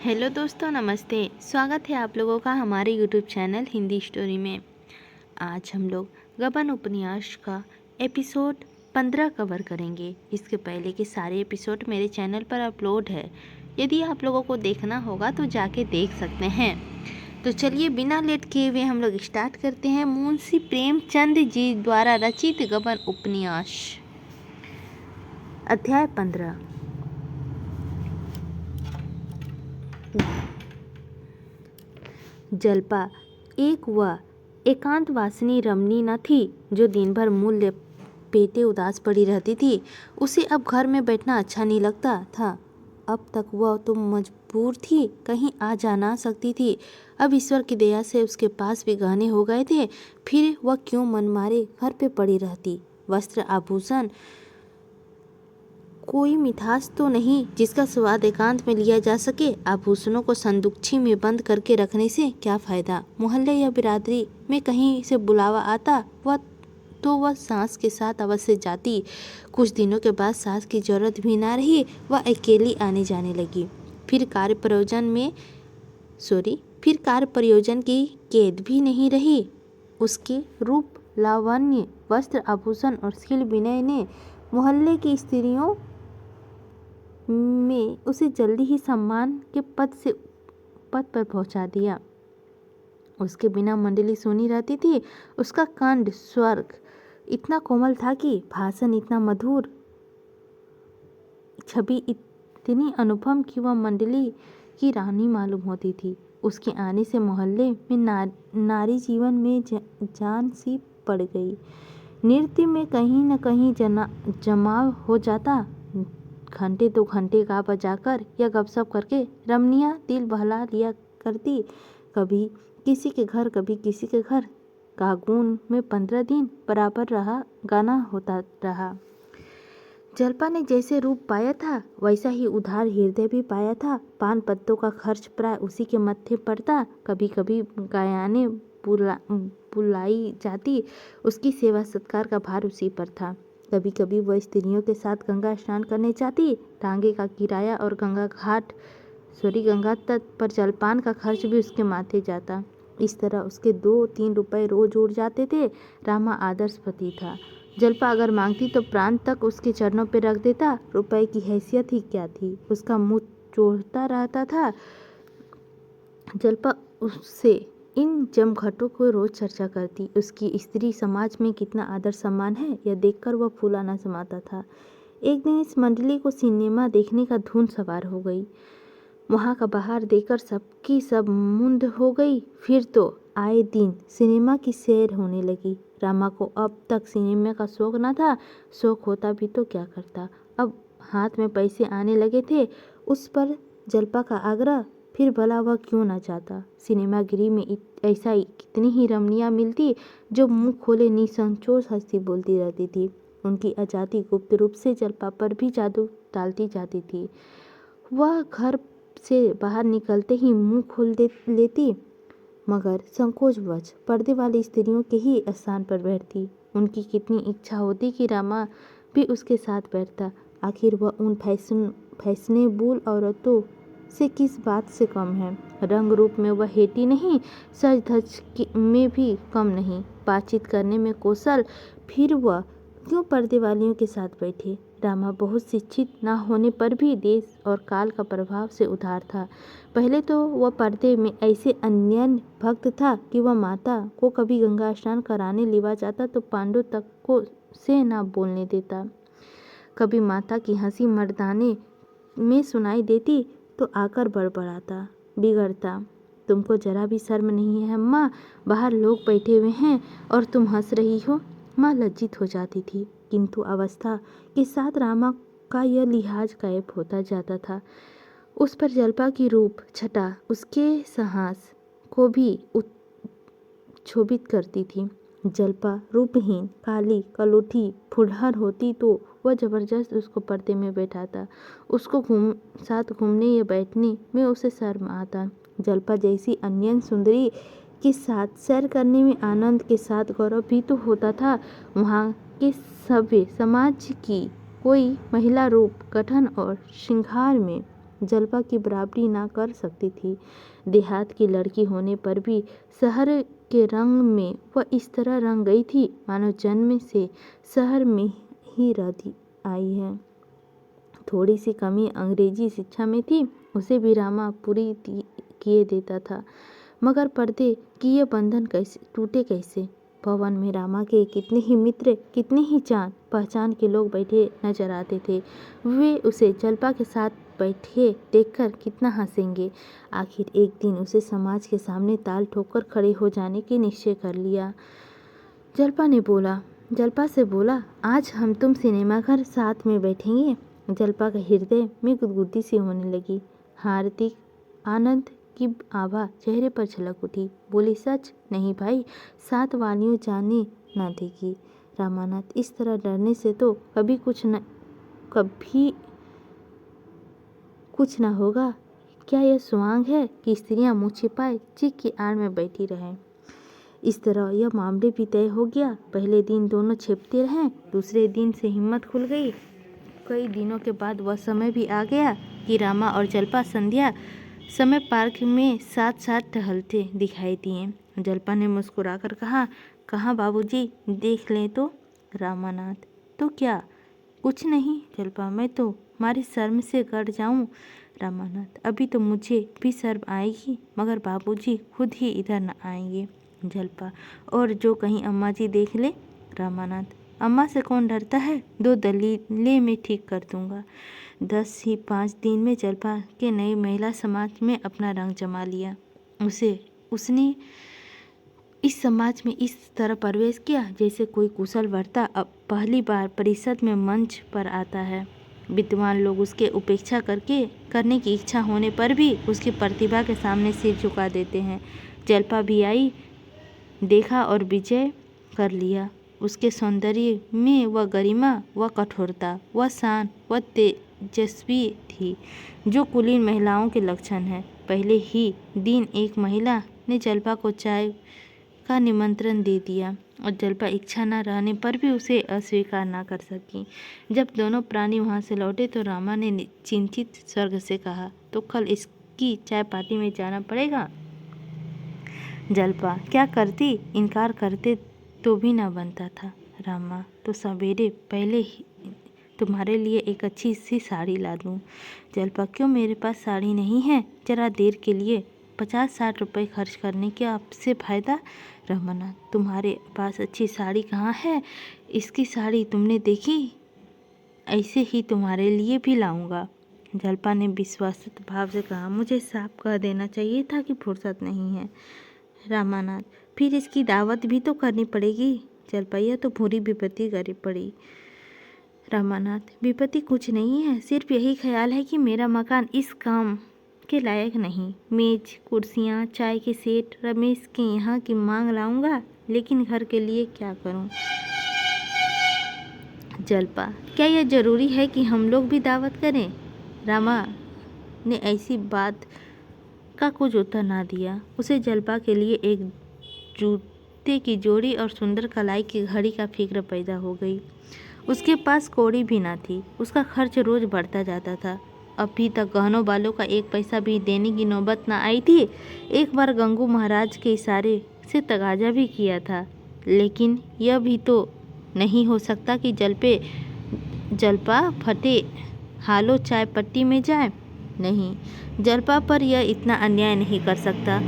Hello दोस्तों, नमस्ते। स्वागत है आप लोगों का हमारे यूट्यूब चैनल हिंदी स्टोरी में। आज हम लोग गबन उपन्यास का एपिसोड 15 कवर करेंगे। इसके पहले के सारे एपिसोड मेरे चैनल पर अपलोड है। यदि आप लोगों को देखना होगा तो जाके देख सकते हैं। तो चलिए बिना लेट किए हुए हम लोग स्टार्ट करते हैं। मुंशी प्रेमचंद जी द्वारा रचित गबन उपन्यास, अध्याय 15। जल्पा एक वह एकांतवासिनी रमणी न थी जो दिन भर मूल्य पेटे उदास पड़ी रहती थी। उसे अब घर में बैठना अच्छा नहीं लगता था। अब तक वह तो मजबूर थी, कहीं आ जा ना सकती थी। अब ईश्वर की दया से उसके पास भी गहने हो गए थे, फिर वह क्यों मन मारे घर पे पड़ी रहती। वस्त्र आभूषण कोई मिठास तो नहीं जिसका स्वाद एकांत में लिया जा सके। आभूषणों को संदूकछी में बंद करके रखने से क्या फायदा। मोहल्ले या बिरादरी में कहीं से बुलावा आता वह सास के साथ अवश्य जाती। कुछ दिनों के बाद सास की जरूरत भी ना रही, वह अकेली आने जाने लगी। फिर कार्य प्रयोजन की कैद भी नहीं रही। उसके रूप, लावण्य, वस्त्र आभूषण और शील विनय ने मोहल्ले की स्त्रियों में उसे जल्दी ही सम्मान के पद पर पहुंचा दिया। उसके बिना मंडली सुनी रहती थी। उसका कंठ स्वर्ग इतना कोमल था कि भाषण इतना मधुर, छवि इतनी अनुपम कि वह मंडली की रानी मालूम होती थी। उसके आने से मोहल्ले में नारी जीवन में जान सी पड़ गई। नृत्य में कहीं न कहीं जमाव हो जाता। घंटे 2 घंटे गा बजाकर या गपशप करके रमनियाँ दिल बहला लिया करती। कभी किसी के घर, कभी किसी के घर। कागून में 15 दिन बराबर गाना होता रहा। जल्पा ने जैसे रूप पाया था वैसा ही उदार हृदय भी पाया था। पान पत्तों का खर्च प्राय उसी के मत्थे पड़ता। कभी कभी गायने बुलाई जाती, उसकी सेवा सत्कार का भार उसी पर था। कभी कभी वह स्त्रियों के साथ गंगा स्नान करने जाती। टांगे का किराया और गंगा तट पर जलपान का खर्च भी उसके माथे जाता। इस तरह उसके 2-3 रुपए रोज उड़ जाते थे। रामा आदर्श पति था। जल्पा अगर मांगती तो प्राण तक उसके चरणों पर रख देता। रुपए की हैसियत ही क्या थी, उसका मुंह चोरता रहता था। जल्पा उससे इन जमघटों को रोज चर्चा करती। उसकी स्त्री समाज में कितना आदर सम्मान है, यह देखकर वह फूला न समाता था। एक दिन इस मंडली को सिनेमा देखने का धुन सवार हो गई। वहाँ का बाहर देखकर सबकी सब मुंद हो गई। फिर तो आए दिन सिनेमा की सैर होने लगी। रामा को अब तक सिनेमा का शौक न था। शौक होता भी तो क्या करता। अब हाथ में पैसे आने लगे थे, उस पर जल्पा का आग्रह, फिर भला वह क्यों न चाहता। सिनेमागृह में ऐसा कितनी ही रमणियाँ मिलती जो मुंह खोले निसंकोच हंसती बोलती रहती थी। उनकी आजादी गुप्त रूप से जल्पा पर भी जादू डालती जाती थी। वह घर से बाहर निकलते ही मुंह खोल लेती, मगर संकोचवश पर्दे वाली स्त्रियों के ही स्थान पर बैठती। उनकी कितनी इच्छा होती कि रामा भी उसके साथ बैठता। आखिर वह उन फैशनेबल औरतों से किस बात से कम है। रंग रूप में वह हेटी नहीं, सज धज में भी कम नहीं, बातचीत करने में कौशल, फिर वह क्यों पर्दे वालियों के साथ बैठे। रामा बहुत शिक्षित न होने पर भी देश और काल का प्रभाव से उधार था। पहले तो वह पर्दे में ऐसे अन्योन्य भक्त था कि वह माता को कभी गंगा स्नान कराने लिवा जाता तो पांडु तक को से न बोलने देता। कभी माता की हंसी मर्दाने में सुनाई देती तो आकर बड़बड़ाता, बिगड़ता। तुमको जरा भी शर्म नहीं है अम्मा, बाहर लोग बैठे हुए हैं और तुम हंस रही हो। माँ लज्जित हो जाती थी, किंतु अवस्था के साथ रामा का यह लिहाज गायब होता जाता था। उस पर जल्पा की रूप छटा उसके साहस को भी क्षोभित करती थी। जल्पा रूपहीन, काली, कलूठी, फुलहर होती तो वह जबरदस्त उसको पर्दे में बैठाता। उसको साथ घूमने या बैठने में उसे शर्म आता। जल्पा जैसी अन्य सुंदरी के साथ सैर करने में आनंद के साथ गौरव भी तो होता था। वहाँ के सभ्य समाज की कोई महिला रूप, गठन और श्रृंगार में जल्पा की बराबरी ना कर सकती थी। देहात की लड़की होने पर भी शहर के रंग में वह इस तरह रंग गई थी मानो जन्म से शहर में ही रहती आई है। थोड़ी सी कमी अंग्रेजी शिक्षा में थी, उसे भी रामा पूरी किए देता था, मगर पर्दे की ये बंधन कैसे टूटे कैसे। भवन में रामा के कितने ही मित्र, कितने ही जान पहचान के लोग बैठे नजर आते थे। वे उसे जल्पा के साथ बैठे देखकर कितना हंसेंगे। आखिर एक दिन उसे समाज के सामने ताल ठोककर खड़े हो जाने की निश्चय कर लिया। जल्पा से बोला, आज हम तुम सिनेमाघर साथ में बैठेंगे। जल्पा का हृदय में गुदगुदी सी होने लगी। हार्दिक आनंद की आभा चेहरे पर झलक उठी। बोली, सच? नहीं भाई, साथ वालियों जाने ना देगी। रामानाथ, इस तरह डरने से तो कभी कुछ ना होगा। क्या यह स्वांग है कि स्त्रियां मुँह छिपाए चीख की आड़ में बैठी रहें? इस तरह यह मामले भी तय हो गया। पहले दिन दोनों छिपते रहे, दूसरे दिन से हिम्मत खुल गई। कई दिनों के बाद वह समय भी आ गया कि रामा और जल्पा संध्या समय पार्क में साथ साथ टहलते दिखाई दिए। जल्पा ने मुस्कुराकर कहा, कहाँ बाबूजी, देख लें तो। रामानाथ, तो क्या? कुछ नहीं जल्पा, मैं तो हमारी शर्म से गड़ जाऊं। रामानाथ, अभी तो मुझे भी शर्म आएगी, मगर बाबूजी खुद ही इधर न आएंगे। जल्पा, और जो कहीं अम्मा जी देख ले। रामानाथ, अम्मा से कौन डरता है, 2 दलीलें मैं ठीक कर दूंगा। 5 दिन में जल्पा के नई महिला समाज में अपना रंग जमा लिया। उसने इस समाज में इस तरह प्रवेश किया जैसे कोई कुशल वक्ता अब पहली बार परिषद में मंच पर आता है। विद्वान लोग उसके उपेक्षा करने की इच्छा होने पर भी उसकी प्रतिभा के सामने सिर झुका देते हैं। जल्पा भी आई, देखा और विजय कर लिया। उसके सौंदर्य में वह गरिमा, वह कठोरता, वह शान, वह तेजस्वी थी जो कुलीन महिलाओं के लक्षण है। पहले ही दिन एक महिला ने जल्पा को चाय का निमंत्रण दे दिया और जल्पा इच्छा न रहने पर भी उसे अस्वीकार न कर सकी। जब दोनों प्राणी वहां से लौटे तो रामा ने चिंतित स्वर से कहा, तो कल इसकी चाय पार्टी में जाना पड़ेगा। जल्पा, क्या करती? इनकार करते तो भी ना बनता था। रामा, तो सवेरे पहले ही तुम्हारे लिए एक अच्छी सी साड़ी ला दूं। जल्पा, क्यों, मेरे पास साड़ी नहीं है? जरा देर के लिए 50-60 रुपये खर्च करने के आपसे फायदा। रामानाथ, तुम्हारे पास अच्छी साड़ी कहाँ है? इसकी साड़ी तुमने देखी? ऐसे ही तुम्हारे लिए भी लाऊंगा। जल्पा ने विश्वासित भाव से कहा, मुझे साफ कह देना चाहिए था कि फुर्सत नहीं है। रामानाथ, फिर इसकी दावत भी तो करनी पड़ेगी। जल्पा, यह तो पूरी विपत्ति करी पड़ी। रामानाथ, विपत्ति कुछ नहीं है, सिर्फ यही ख्याल है कि मेरा मकान इस काम के लायक नहीं। मेज, कुर्सियाँ, चाय के सेट रमेश के यहाँ की मांग लाऊंगा, लेकिन घर के लिए क्या करूं? जल्पा, क्या यह जरूरी है कि हम लोग भी दावत करें? रामा ने ऐसी बात का कुछ उत्तर ना दिया। उसे जल्पा के लिए एक जूते की जोड़ी और सुंदर कलाई की घड़ी का फिक्र पैदा हो गई। उसके पास कौड़ी भी ना थी। उसका खर्च रोज बढ़ता जाता था। अभी तक गहनों वालों का 1 पैसा भी देने की नौबत ना आई थी। एक बार गंगू महाराज के इशारे से तगाजा भी किया था, लेकिन यह भी तो नहीं हो सकता कि जल्पा फटे हालो चाय पट्टी में जाए। नहीं, जल्पा पर यह इतना अन्याय नहीं कर सकता।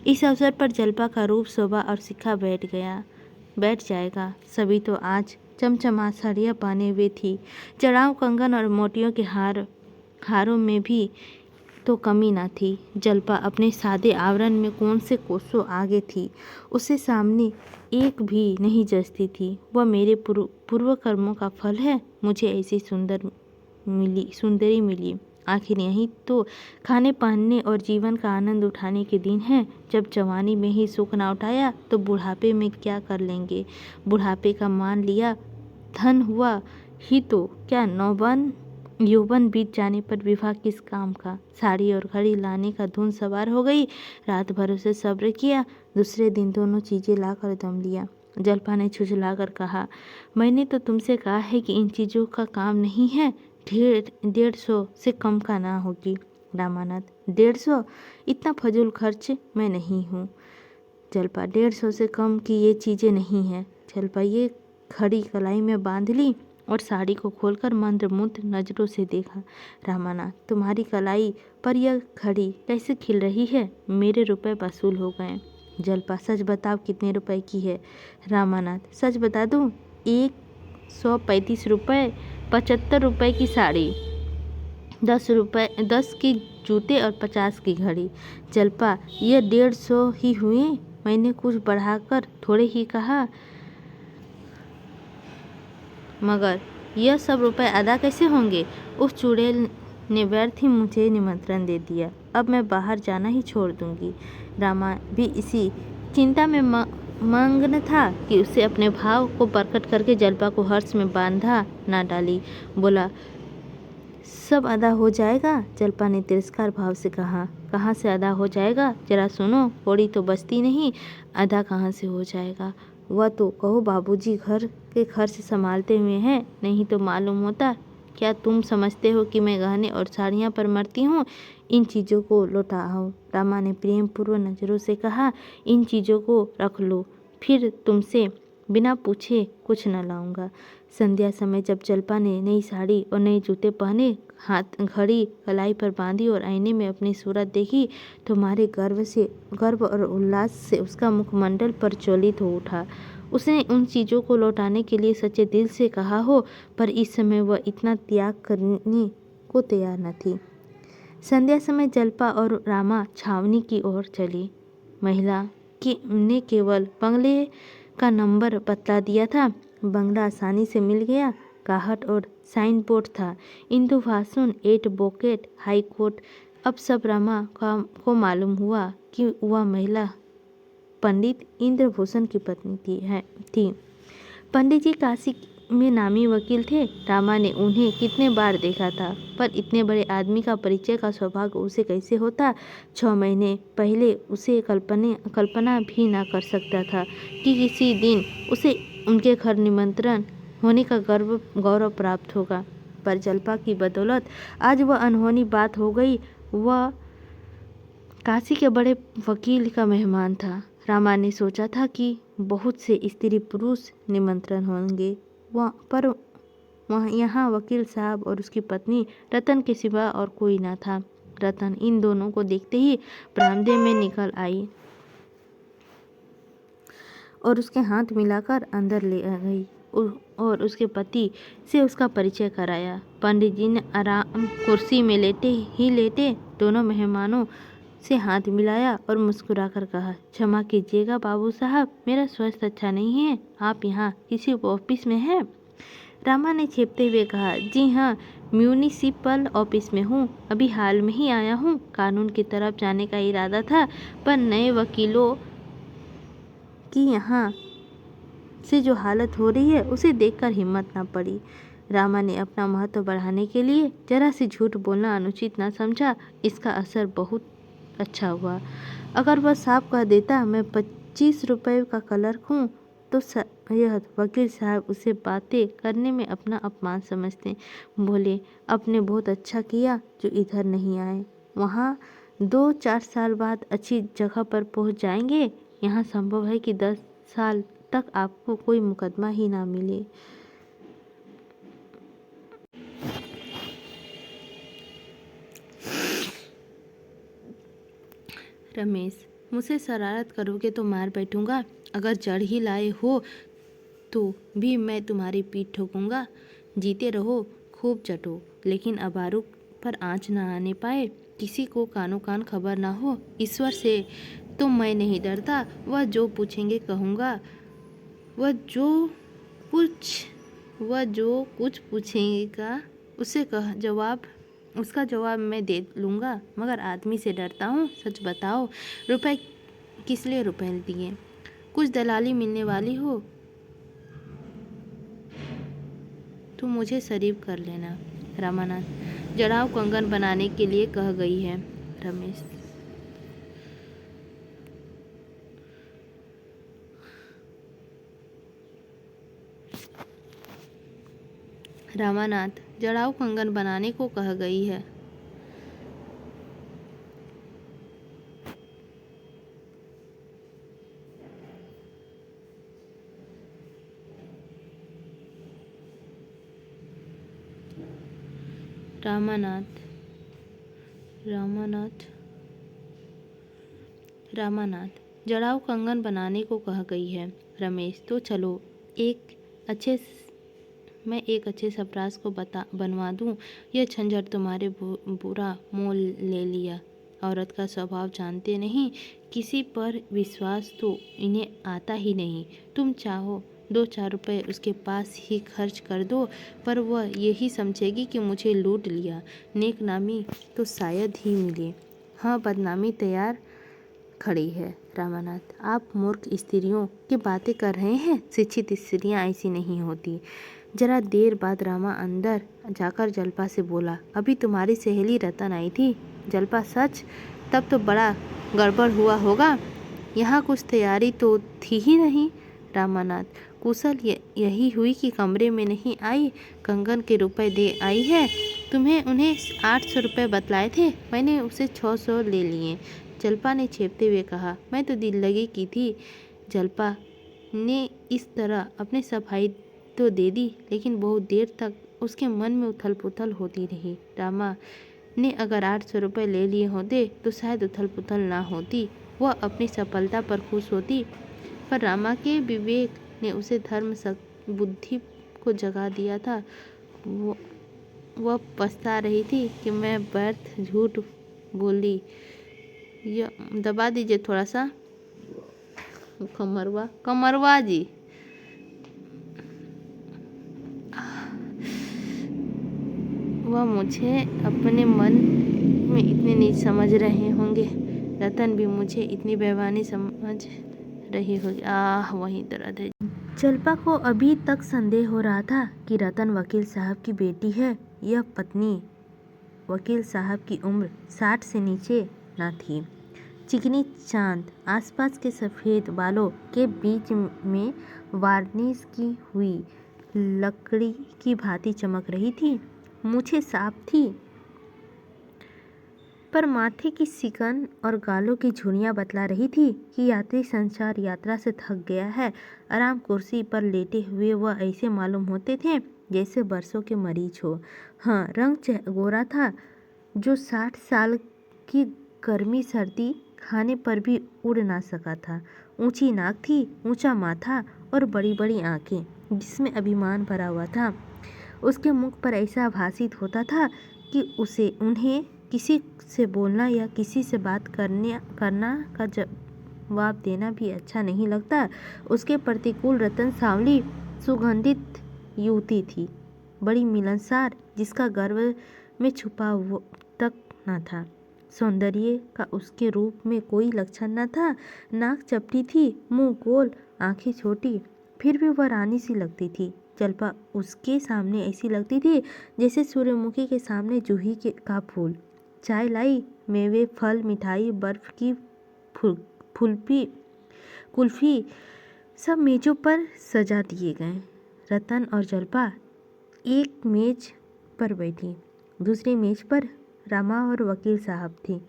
इस अवसर पर जल्पा का रूप, शोभा और शिखा बैठ जाएगा। सभी तो आज चमचमा साड़ियाँ पहने हुए थी। चढ़ाऊ कंगन और मोतियों के हारों में भी तो कमी ना थी। जल्पा अपने सादे आवरण में कौन से कोसों आगे थी। उसे सामने एक भी नहीं जचती थी। वह मेरे पूर्व कर्मों का फल है। मुझे ऐसी सुंदरी मिली। आखिर यही तो खाने पहनने और जीवन का आनंद उठाने के दिन हैं। जब जवानी में ही सुख ना उठाया तो बुढ़ापे में क्या कर लेंगे। बुढ़ापे का मान लिया, धन हुआ ही तो क्या, यौवन बीत जाने पर विवाह किस काम का। साड़ी और घड़ी लाने का धुन सवार हो गई। रात भर उसे सब्र किया। दूसरे दिन दोनों चीजें लाकर दम लिया। जल्पा ने झुझलाकर कहा, मैंने तो तुमसे कहा है कि इन चीज़ों का काम नहीं है। 150 से कम का ना होगी। रामानाथ, 150? इतना फजूल खर्च मैं नहीं हूँ। जल्पा, 150 से कम की ये चीज़ें नहीं हैं। जल्पा, ये घड़ी कलाई में बांध ली और साड़ी को खोलकर मंत्रमुग्ध नज़रों से देखा। रामानाथ, तुम्हारी कलाई पर यह घड़ी कैसे खिल रही है? मेरे रुपए वसूल हो गए। जल्पा, सच बताओ कितने रुपए की है? रामानाथ, सच बता दूं? 135 रुपये, 75 रुपये की साड़ी, 10 की जूते और 50 की घड़ी। जल्पा, यह 150 ही हुए? मैंने कुछ बढ़ाकर थोड़े ही कहा। मगर यह सब रुपए अदा कैसे होंगे? उस चुड़ैल ने व्यर्थ ही मुझे निमंत्रण दे दिया। अब मैं बाहर जाना ही छोड़ दूंगी। रामा भी इसी चिंता में मग्न था कि उसे अपने भाव को प्रकट करके जल्पा को हर्ष में बांधा ना डाली। बोला, सब अदा हो जाएगा? जल्पा ने तिरस्कार भाव से कहा। कहाँ से अदा हो जाएगा? जरा सुनो, कौड़ी तो बचती नहीं, अदा कहाँ से हो जाएगा? वह तो कहो बाबूजी घर के खर्च संभालते हुए हैं, नहीं तो मालूम होता। क्या तुम समझते हो कि मैं गहने और साड़ियाँ पर मरती हूँ? इन चीज़ों को लौटाओ। रामा ने प्रेम पूर्व नज़रों से कहा, इन चीज़ों को रख लो, फिर तुमसे बिना पूछे कुछ न लाऊंगा। संध्या समय जब जल्पा ने नई साड़ी और नए जूते पहने, हाथ घड़ी कलाई पर बांधी और आईने में अपनी सूरत देखी तो मारे गर्व और उल्लास से उसका मुखमंडल प्रज्वलित हो उठा। उसने उन चीज़ों को लौटाने के लिए सच्चे दिल से कहा हो, पर इस समय वह इतना त्याग करने को तैयार न थी। संध्या समय जल्पा और रामा छावनी की ओर चली। महिला ने केवल बंगले का नंबर बतला दिया था। बंगला आसानी से मिल गया। काहट और साइन बोर्ड था, इंदुभाषुन एडवोकेट हाई कोर्ट। अब सब रामा को मालूम हुआ कि वह महिला पंडित इंद्रभूषण की पत्नी थी। पंडित जी काशी में नामी वकील थे। रामा ने उन्हें कितने बार देखा था, पर इतने बड़े आदमी का परिचय का सौभाग्य उसे कैसे होता? 6 महीने पहले उसे कल्पना भी ना कर सकता था कि किसी दिन उसे उनके घर निमंत्रण होने का गौरव प्राप्त होगा। पर जल्पा की बदौलत आज वह अनहोनी बात हो गई। वह काशी के बड़े वकील का मेहमान था। रामा ने सोचा था कि बहुत से स्त्री पुरुष निमंत्रण होंगे, पर वहाँ यहाँ वकील साहब और उसकी पत्नी रतन के सिवा और कोई न था। रतन इन दोनों को देखते ही बरामदे में निकल आई और उसके हाथ मिलाकर अंदर ले आ गई और उसके पति से उसका परिचय कराया। पंडित जी ने आराम कुर्सी में लेटे दोनों मेहमानों से हाथ मिलाया और मुस्कुराकर कहा, क्षमा कीजिएगा बाबू साहब, मेरा स्वास्थ्य अच्छा नहीं है। आप यहाँ किसी ऑफिस में हैं? रामा ने छेपते हुए कहा, जी हाँ, म्यूनिसिपल ऑफिस में हूँ। अभी हाल में ही आया हूँ। कानून की तरफ जाने का इरादा था, पर नए वकीलों की यहाँ से जो हालत हो रही है उसे देखकर हिम्मत ना पड़ी। रामा ने अपना महत्व बढ़ाने के लिए जरा सी झूठ बोलना अनुचित न समझा। इसका असर बहुत अच्छा हुआ। अगर वह साफ कह देता मैं 25 रुपये का क्लर्क हूँ, तो यह वकील साहब उसे बातें करने में अपना अपमान समझते। बोले, आपने बहुत अच्छा किया जो इधर नहीं आए। वहाँ 2-4 साल बाद अच्छी जगह पर पहुँच जाएंगे। यहाँ संभव है कि 10 साल तक आपको कोई मुकदमा ही ना मिले। रमेश, मुझसे शरारत करोगे तो मार बैठूंगा। अगर जड़ ही लाए हो तो भी मैं तुम्हारी पीठ ठोकूंगा। जीते रहो, खूब चटो, लेकिन अबारू पर आँच न आने पाए, किसी को कानो कान खबर ना हो। ईश्वर से तो मैं नहीं डरता। वह जो पूछेंगे कहूँगा। वह जो कुछ पूछेगा उसका जवाब मैं दे लूँगा। मगर आदमी से डरता हूँ। सच बताओ, रुपए किस लिए रुपए दिए? कुछ दलाली मिलने वाली हो तो मुझे शरीफ कर लेना। रामानाथ, जड़ाव कंगन बनाने के लिए कह गई है। रमेश, रामानाथ जड़ाऊ कंगन बनाने को कह गई है। रामानाथ रामानाथ रामानाथ जड़ाऊ कंगन बनाने को कह गई है। रमेश तो चलो मैं एक अच्छे सप्रास को बनवा दूं। यह झंझट तुम्हारे बुरा मोल ले लिया। औरत का स्वभाव जानते नहीं, किसी पर विश्वास तो इन्हें आता ही नहीं। तुम चाहो 2-4 रुपए उसके पास ही खर्च कर दो, पर वह यही समझेगी कि मुझे लूट लिया। नेक नामी तो शायद ही मिले। हाँ, बदनामी तैयार खड़ी है। रामानाथ, आप मूर्ख स्त्रियों की बातें कर रहे हैं। शिक्षित स्त्रियां ऐसी नहीं होती। जरा देर बाद रामा अंदर जाकर जल्पा से बोला, अभी तुम्हारी सहेली रतन आई थी। जल्पा, सच? तब तो बड़ा गड़बड़ हुआ होगा। यहाँ कुछ तैयारी तो थी ही नहीं। रामानाथ, कुशल यही हुई कि कमरे में नहीं आई, कंगन के रुपए दे आई है। तुम्हें उन्हें 800 रुपये बतलाए थे, मैंने उसे 600 ले लिए। जल्पा ने छेपते हुए कहा, मैं तो दिल लगी की थी। जल्पा ने इस तरह अपने सफाई तो दे दी, लेकिन बहुत देर तक उसके मन में उथल पुथल होती रही। रामा ने अगर 800 रुपये ले लिए होते तो शायद उथल पुथल ना होती। वह अपनी सफलता पर खुश होती, पर रामा के विवेक ने उसे धर्म बुद्धि को जगा दिया था। वह पछता रही थी कि मैं व्यर्थ झूठ बोली। यह दबा दीजिए थोड़ा सा कमरवा जी। वह मुझे अपने मन में इतने नीच समझ रहे होंगे, रतन भी मुझे इतनी बेईमानी समझ रही होगी। वही दर्द है। जल्पा को अभी तक संदेह हो रहा था कि रतन वकील साहब की बेटी है। यह पत्नी वकील साहब की उम्र 60 से नीचे न थी। चिकनी चांद आसपास के सफ़ेद बालों के बीच में वार्निश की हुई लकड़ी की भांति चमक रही थी। मूछें साफ थी, पर माथे की सिकन और गालों की झुर्रियाँ बतला रही थी कि यात्री संसार यात्रा से थक गया है। आराम कुर्सी पर लेटे हुए वह ऐसे मालूम होते थे जैसे बरसों के मरीज हो। हाँ, रंग गोरा था, जो 60 साल की गर्मी सर्दी खाने पर भी उड़ ना सका था। ऊंची नाक थी, ऊंचा माथा और बड़ी बड़ी आंखें जिसमें अभिमान भरा हुआ था। उसके मुख पर ऐसा भासित होता था कि उन्हें किसी से बोलना या किसी से बात करना का जवाब देना भी अच्छा नहीं लगता। उसके प्रतिकूल रतन सांवली सुगंधित युवती थी, बड़ी मिलनसार, जिसका गर्व में छुपा तक न था। सौंदर्य का उसके रूप में कोई लक्षण न था। नाक चपटी थी, मुंह गोल, आंखें छोटी, फिर भी वह रानी सी लगती थी। जल्पा उसके सामने ऐसी लगती थी जैसे सूर्यमुखी के सामने जूही का फूल। चाय लाई, मेवे, फल, मिठाई, बर्फ की कुल्फी सब मेजों पर सजा दिए गए। रतन और जल्पा एक मेज पर बैठी, दूसरी मेज पर रमा और वकील साहब थी।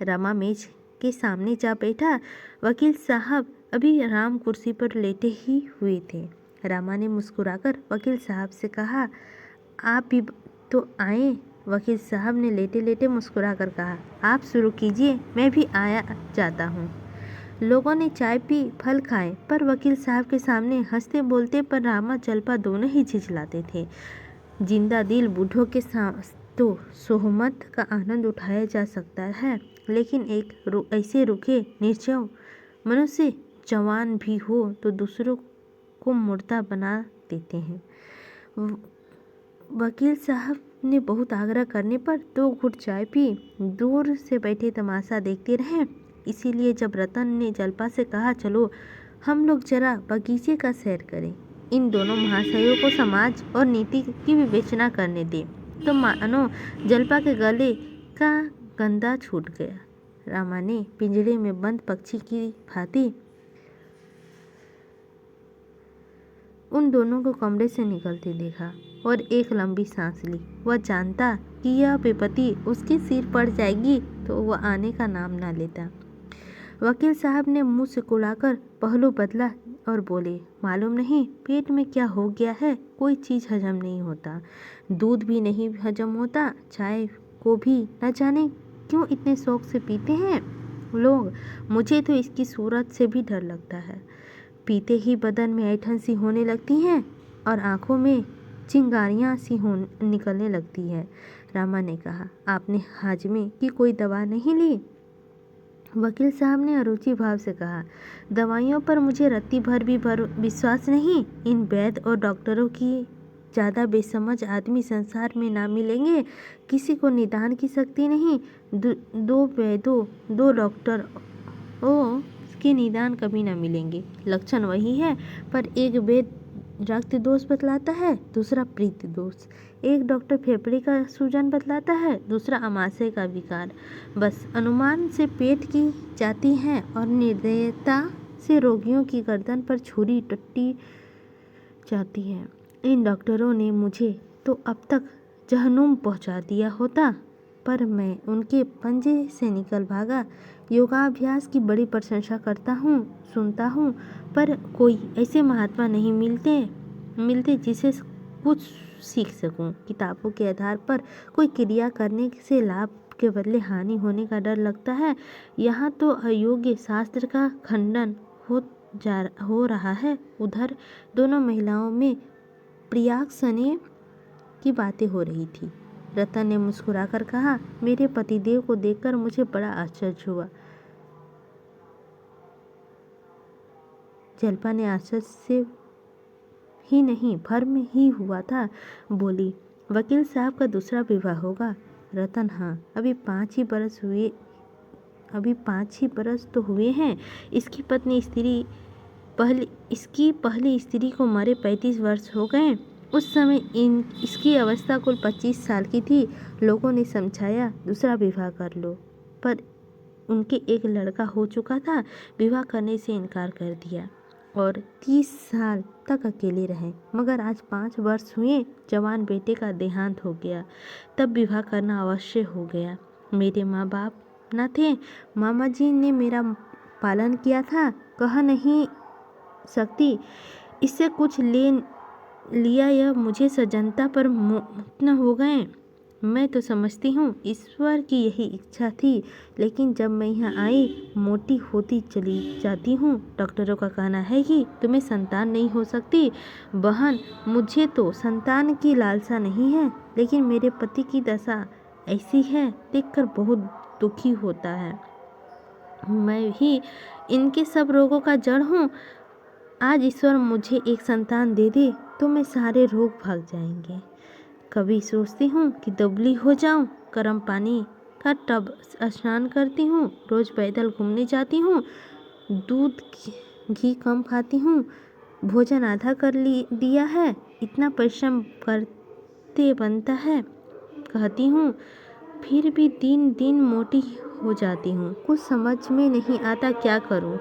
रमा मेज के सामने जा बैठा। वकील साहब अभी आराम कुर्सी पर लेटे ही हुए थे। रमा ने मुस्कुराकर वकील साहब से कहा, आप भी तो आए। वकील साहब ने लेटे लेटे मुस्कुराकर कहा, आप शुरू कीजिए, मैं भी आया जाता हूँ। लोगों ने चाय पी, फल खाए, पर वकील साहब के सामने हंसते बोलते पर रामा जल्पा दोनों ही झिझलाते थे। जिंदा दिल बूढ़ों के साथ तो सोहमत का आनंद उठाया जा सकता है, लेकिन एक ऐसे रुखे निर्जव मनुष्य जवान भी हो तो दूसरों को मुर्दा बना देते हैं। वकील साहब ने बहुत आग्रह करने पर 2 घूंट चाय पी, दूर से बैठे तमाशा देखते रहे। इसीलिए जब रतन ने जल्पा से कहा, चलो हम लोग जरा बगीचे का सैर करें, इन दोनों महाशयों को समाज और नीति की विवेचना करने दें, तो मानो जल्पा के गले का गंदा छूट गया। रामा ने पिंजरे में बंद पक्षी की भांति उन दोनों को कमरे से निकलते देखा। और एक लंबी सांस ली। वह जानता कि यह विपत्ति उसके सिर पड़ जाएगी तो वह आने का नाम ना लेता। वकील साहब ने मुंह सिकुड़ाकर पहलू बदला और बोले, मालूम नहीं पेट में क्या हो गया है, कोई चीज़ हजम नहीं होता, दूध भी नहीं हजम होता, चाय को भी न जाने क्यों इतने शौक से पीते हैं लोग। मुझे तो इसकी सूरत से भी डर लगता है। पीते ही बदन में ऐंठन सी होने लगती हैं और आंखों में चिंगारियाँ सी निकलने लगती है। रामा ने कहा, आपने हाजमे की कोई दवा नहीं ली? वकील साहब ने अरुचि भाव से कहा, दवाइयों पर मुझे रत्ती भर भी विश्वास नहीं। इन वैद्य और डॉक्टरों की ज़्यादा बेसमझ आदमी संसार में ना मिलेंगे। किसी को निदान की शक्ति नहीं। दो वैद्यों, दो डॉक्टर के निदान कभी ना मिलेंगे। लक्षण वही है, पर एक वैद्य रक्त दोष बतलाता है, दूसरा प्रीति दोष। एक डॉक्टर फेफड़े का सूजन बतलाता है, दूसरा अमाशय का विकार। बस अनुमान से पेट की जाती हैं और निर्दयता से रोगियों की गर्दन पर छुरी टट्टी जाती है। इन डॉक्टरों ने मुझे तो अब तक जहन्नुम पहुंचा दिया होता, पर मैं उनके पंजे से निकल भागा। योगाभ्यास की बड़ी प्रशंसा करता हूँ, सुनता हूँ, पर कोई ऐसे महात्मा नहीं मिलते जिसे कुछ सीख सकूं। किताबों के आधार पर कोई क्रिया करने से लाभ के बदले हानि होने का डर लगता है। यहाँ तो अयोग्य शास्त्र का खंडन हो रहा है। उधर दोनों महिलाओं में प्रियाक्षने की बातें हो रही थी। रतन ने मुस्कुराकर कहा, मेरे पतिदेव को देखकर मुझे बड़ा आश्चर्य हुआ। जल्पा ने आश्चर्य से ही नहीं भर्म ही हुआ था। बोली, वकील साहब का दूसरा विवाह होगा? रतन, हाँ, अभी 5 ही बरस तो हुए हैं। इसकी पहली स्त्री को मरे 35 वर्ष हो गए। उस समय इसकी अवस्था कुल 25 साल की थी। लोगों ने समझाया दूसरा विवाह कर लो, पर उनके एक लड़का हो चुका था। विवाह करने से इनकार कर दिया और 30 साल तक अकेले रहे। मगर आज 5 वर्ष हुए, जवान बेटे का देहांत हो गया, तब विवाह करना अवश्य हो गया। मेरे माँ बाप न थे। मामा जी ने मेरा पालन किया था, कह नहीं सकती। इससे कुछ ले लिया यह मुझे सजनता पर मुक्त हो गए। मैं तो समझती हूँ ईश्वर की यही इच्छा थी, लेकिन जब मैं यहाँ आई मोटी होती चली जाती हूँ। डॉक्टरों का कहना है कि तुम्हें संतान नहीं हो सकती। बहन, मुझे तो संतान की लालसा नहीं है, लेकिन मेरे पति की दशा ऐसी है, देखकर बहुत दुखी होता है। मैं ही इनके सब रोगों का जड़ हूँ। आज ईश्वर मुझे एक संतान दे दे तो मैं सारे रोग भाग जाएंगे। कभी सोचती हूँ कि दुबली हो जाऊँ। गर्म पानी का टब स्नान करती हूँ, रोज पैदल घूमने जाती हूँ, दूध घी कम खाती हूँ, भोजन आधा कर दिया है। इतना परिश्रम करते बनता है, कहती हूँ, फिर भी दिन दिन मोटी हो जाती हूँ। कुछ समझ में नहीं आता क्या करूँ।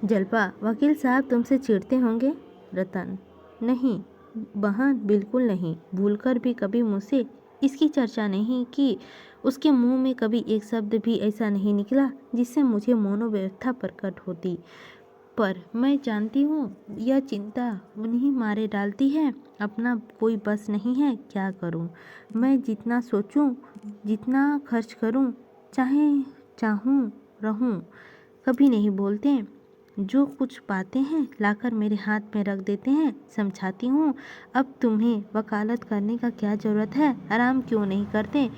जल्पा, वकील साहब तुमसे चिढ़ते होंगे? रतन, नहीं बहन, बिल्कुल नहीं। भूलकर भी कभी मुझसे इसकी चर्चा नहीं की। उसके मुंह में कभी एक शब्द भी ऐसा नहीं निकला जिससे मुझे मनोव्यथा प्रकट होती। पर मैं जानती हूँ यह चिंता उन्हीं मारे डालती है। अपना कोई बस नहीं है, क्या करूँ? मैं जितना सोचूं, जितना खर्च करूँ, चाहूँ रहूँ, कभी नहीं बोलते। जो कुछ पाते हैं लाकर मेरे हाथ में रख देते हैं। समझाती हूँ, अब तुम्हें वकालत करने का क्या ज़रूरत है, आराम क्यों नहीं करते?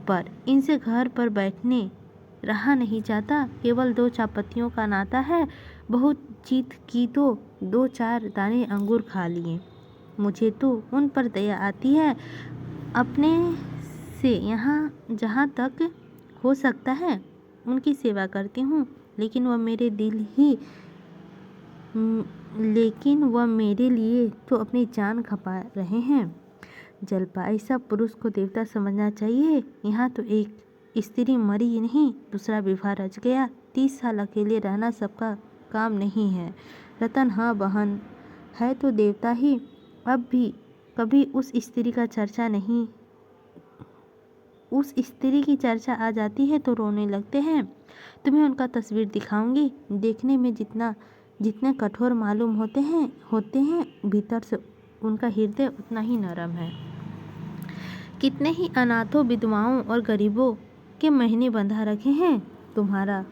पर इनसे घर पर बैठने रहा नहीं जाता। केवल 2 चापत्तियों का नाता है। बहुत जीत की तो 2-4 दाने अंगूर खा लिए। मुझे तो उन पर दया आती है। अपने से जहाँ तक हो सकता है उनकी सेवा करती हूँ, लेकिन वह मेरे लिए तो अपनी जान खपा रहे हैं। जल्पा, ऐसा पुरुष को देवता समझना चाहिए। यहाँ तो एक स्त्री मरी नहीं, दूसरा विवाह रच गया। 30 साल अकेले रहना सबका काम नहीं है। रतन, हाँ बहन, है तो देवता ही। अब भी कभी उस स्त्री की चर्चा आ जाती है तो रोने लगते हैं। तुम्हें उनका तस्वीर दिखाऊंगी। देखने में जितने कठोर मालूम होते हैं भीतर से उनका हृदय उतना ही नरम है। कितने ही अनाथों, विधवाओं और गरीबों के महीने बंधा रखे हैं। तुम्हारा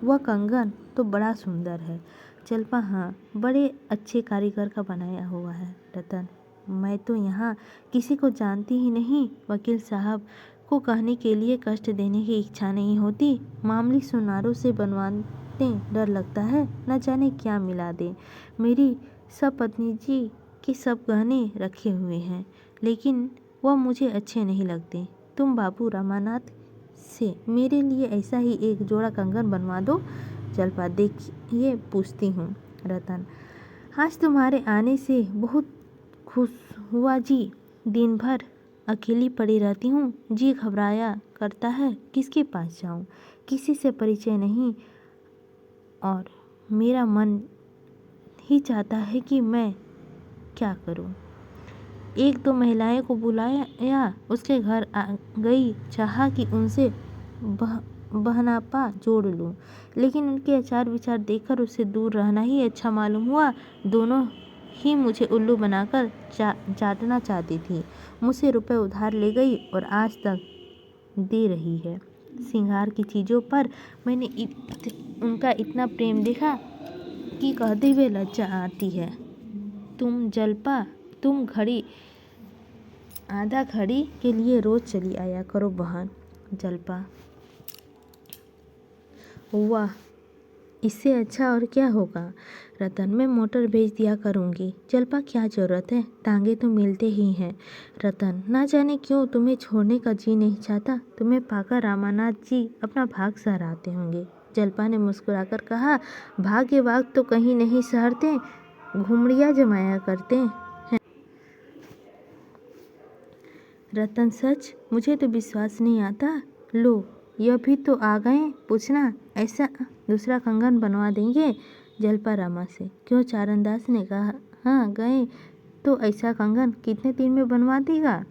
वह कंगन तो बड़ा सुंदर है जल्पा। हाँ, बड़े अच्छे कारीगर का बनाया हुआ है रतन। मैं तो यहाँ किसी को जानती ही नहीं। वकील साहब को कहने के लिए कष्ट देने की इच्छा नहीं होती। मामूली सुनारों से बनवाते डर लगता है, न जाने क्या मिला दे। मेरी सपत्नी जी के सब गहने रखे हुए हैं, लेकिन वह मुझे अच्छे नहीं लगते। तुम बाबू रामानाथ से मेरे लिए ऐसा ही एक जोड़ा कंगन बनवा दो। जल्पा, देखिए पूछती हूँ। रतन, आज तुम्हारे आने से बहुत खुश हुआ जी। दिन भर अकेली पड़ी रहती हूँ, जी घबराया करता है। किसके पास जाऊँ, किसी से परिचय नहीं, और मेरा मन ही चाहता है कि मैं क्या करूँ। एक दो महिलाएं को बुलाया, उसके घर गई, चाहा कि उनसे बहनापा जोड़ लूं, लेकिन उनके आचार विचार देखकर उससे दूर रहना ही अच्छा मालूम हुआ। दोनों ही मुझे उल्लू बनाकर चाटना चाहती थी। मुझसे रुपए उधार ले गई और आज तक दे रही है। श्रृंगार की चीज़ों पर मैंने उनका इतना प्रेम देखा कि कहते हुए लज्जा आती है। तुम जल्पा, तुम आधा घड़ी के लिए रोज चली आया करो बहन। जल्पा, वाह, इससे अच्छा और क्या होगा। रतन, मैं मोटर भेज दिया करूँगी। जल्पा, क्या ज़रूरत है, टांगे तो मिलते ही हैं। रतन, ना जाने क्यों तुम्हें छोड़ने का जी नहीं चाहता। तुम्हें पाकर रामानाथ जी अपना भाग सहराते होंगे। जल्पा ने मुस्कुराकर कहा, भाग्य वाग तो कहीं नहीं सहरते, घुमड़ियाँ जमाया करते हैं। रतन, सच? मुझे तो विश्वास नहीं आता। लो, यह भी तो आ गए। पूछना ऐसा दूसरा कंगन बनवा देंगे। जल्पा रामा से, क्यों? चारणदास ने कहा। हाँ, गए तो ऐसा कंगन कितने दिन में बनवा देगा।